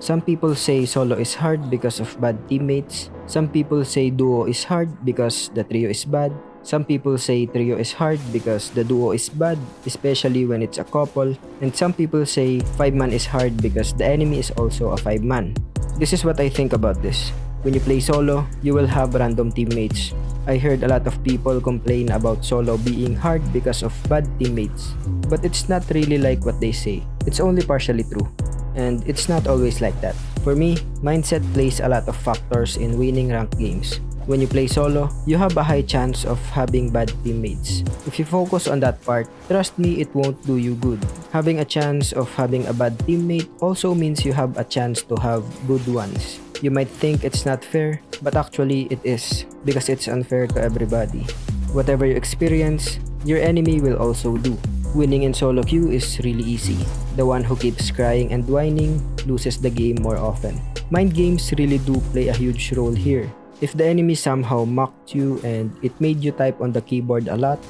Some people say solo is hard because of bad teammates. Some people say duo is hard because the trio is bad. Some people say trio is hard because the duo is bad, especially when it's a couple. And some people say 5-man is hard because the enemy is also a 5-man. This is what I think about this. When you play solo, you will have random teammates. I heard a lot of people complain about solo being hard because of bad teammates. But it's not really like what they say. It's only partially true. And it's not always like that. For me, mindset plays a lot of factors in winning ranked games. When you play solo, you have a high chance of having bad teammates. If you focus on that part, trust me, it won't do you good. Having a chance of having a bad teammate also means you have a chance to have good ones. You might think it's not fair, but actually it is, because it's unfair to everybody. Whatever you experience, your enemy will also do. Winning in solo queue is really easy. The one who keeps crying and whining loses the game more often. Mind games really do play a huge role here. If the enemy somehow mocked you and it made you type on the keyboard a lot,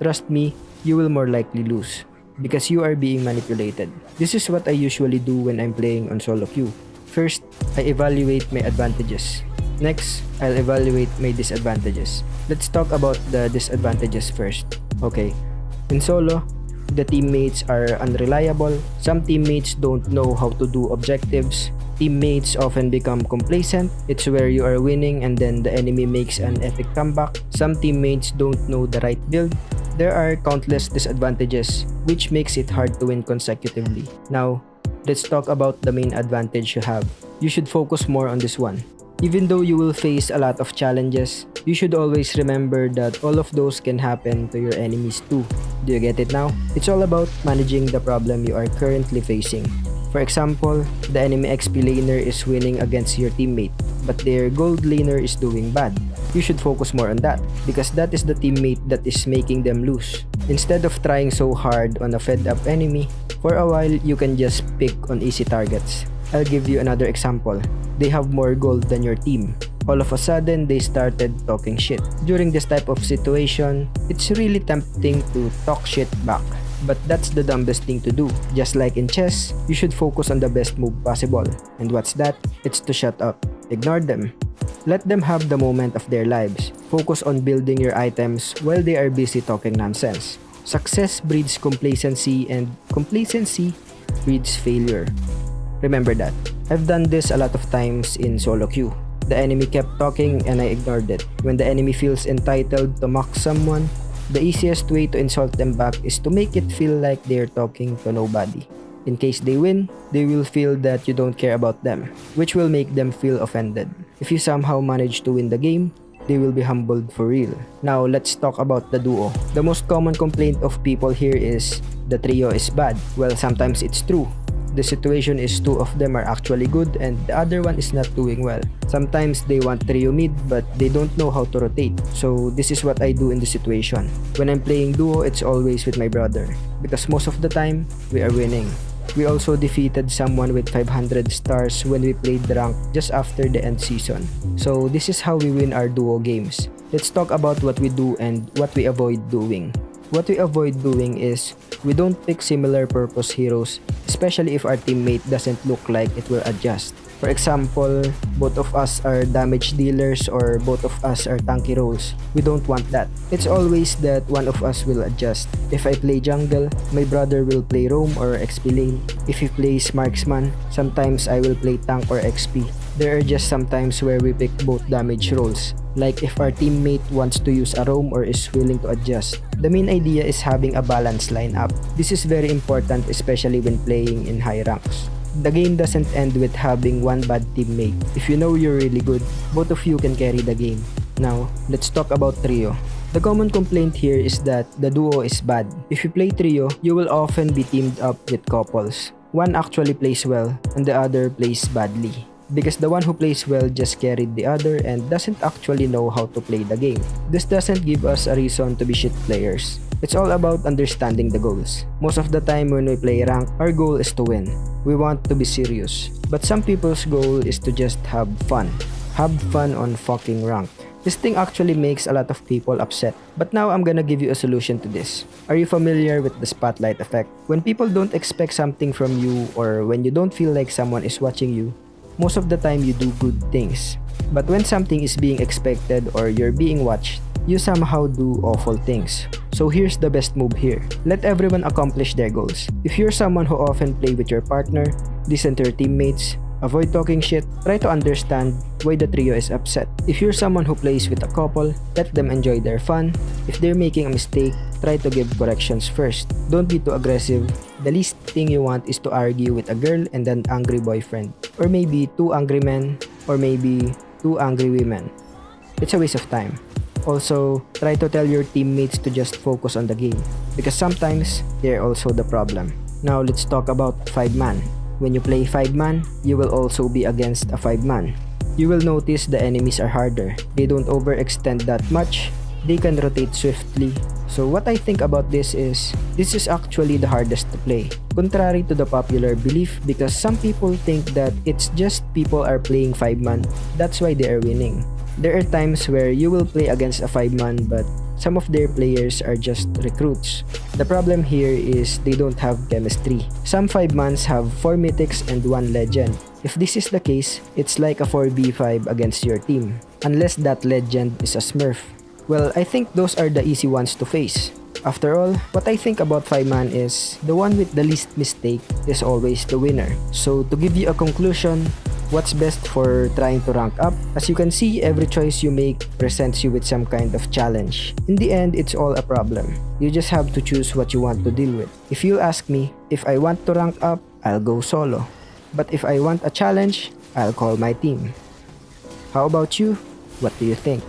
trust me, you will more likely lose, because you are being manipulated. This is what I usually do when I'm playing on solo queue. First, I evaluate my advantages. Next, I'll evaluate my disadvantages. Let's talk about the disadvantages first. Okay, in solo, the teammates are unreliable. Some teammates don't know how to do objectives. Teammates often become complacent. It's where you are winning and then the enemy makes an epic comeback. Some teammates don't know the right build. There are countless disadvantages, which makes it hard to win consecutively. Now, let's talk about the main advantage you have. You should focus more on this one. Even though you will face a lot of challenges, you should always remember that all of those can happen to your enemies too. Do you get it now? It's all about managing the problem you are currently facing. For example, the enemy XP laner is winning against your teammate, but their gold laner is doing bad. You should focus more on that, because that is the teammate that is making them lose. Instead of trying so hard on a fed-up enemy, for a while you can just pick on easy targets. I'll give you another example. They have more gold than your team. All of a sudden, they started talking shit. During this type of situation, it's really tempting to talk shit back. But that's the dumbest thing to do. Just like in chess, you should focus on the best move possible. And what's that? It's to shut up. Ignore them. Let them have the moment of their lives. Focus on building your items while they are busy talking nonsense. Success breeds complacency, and complacency breeds failure. Remember that. I've done this a lot of times in solo queue. The enemy kept talking and I ignored it. When the enemy feels entitled to mock someone, the easiest way to insult them back is to make it feel like they're talking to nobody. In case they win, they will feel that you don't care about them, which will make them feel offended. If you somehow manage to win the game, they will be humbled for real. Now, let's talk about the duo. The most common complaint of people here is the trio is bad. Well, sometimes it's true. The situation is two of them are actually good and the other one is not doing well. Sometimes they want trio mid but they don't know how to rotate. So this is what I do in this situation. When I'm playing duo, it's always with my brother, because most of the time, we are winning. We also defeated someone with 500 stars when we played rank just after the end season. So this is how we win our duo games. Let's talk about what we do and what we avoid doing. What we avoid doing is, we don't pick similar purpose heroes, especially if our teammate doesn't look like it will adjust. For example, both of us are damage dealers or both of us are tanky roles. We don't want that. It's always that one of us will adjust. If I play jungle, my brother will play roam or XP lane. If he plays marksman, sometimes I will play tank or XP. There are just some times where we pick both damage roles. Like if our teammate wants to use a roam or is willing to adjust. The main idea is having a balanced lineup. This is very important, especially when playing in high ranks. The game doesn't end with having one bad teammate. If you know you're really good, both of you can carry the game. Now, let's talk about trio. The common complaint here is that the duo is bad. If you play trio, you will often be teamed up with couples. One actually plays well and the other plays badly, because the one who plays well just carried the other and doesn't actually know how to play the game. This doesn't give us a reason to be shit players. It's all about understanding the goals. Most of the time when we play rank, our goal is to win. We want to be serious. But some people's goal is to just have fun. Have fun on fucking rank. This thing actually makes a lot of people upset. But now I'm gonna give you a solution to this. Are you familiar with the spotlight effect? When people don't expect something from you or when you don't feel like someone is watching you, most of the time you do good things. But when something is being expected or you're being watched, you somehow do awful things. So here's the best move here. Let everyone accomplish their goals. If you're someone who often play with your partner, listen to your teammates, avoid talking shit, try to understand why the trio is upset. If you're someone who plays with a couple, let them enjoy their fun. If they're making a mistake, try to give corrections first. Don't be too aggressive. The least thing you want is to argue with a girl and an angry boyfriend. Or maybe two angry men, or maybe two angry women. It's a waste of time. Also, try to tell your teammates to just focus on the game, because sometimes they're also the problem. Now let's talk about 5-man. When you play 5-man, you will also be against a 5-man. You will notice the enemies are harder. They don't overextend that much. They can rotate swiftly. So what I think about this is actually the hardest to play. Contrary to the popular belief, because some people think that it's just people are playing 5-man, that's why they are winning. There are times where you will play against a 5-man but some of their players are just recruits. The problem here is they don't have chemistry. Some 5-mans have 4 mythics and 1 legend. If this is the case, it's like a 4v5 against your team, unless that legend is a smurf. Well, I think those are the easy ones to face. After all, what I think about 5-man is the one with the least mistake is always the winner. So to give you a conclusion, what's best for trying to rank up? As you can see, every choice you make presents you with some kind of challenge. In the end, it's all a problem. You just have to choose what you want to deal with. If you ask me, if I want to rank up, I'll go solo. But if I want a challenge, I'll call my team. How about you? What do you think?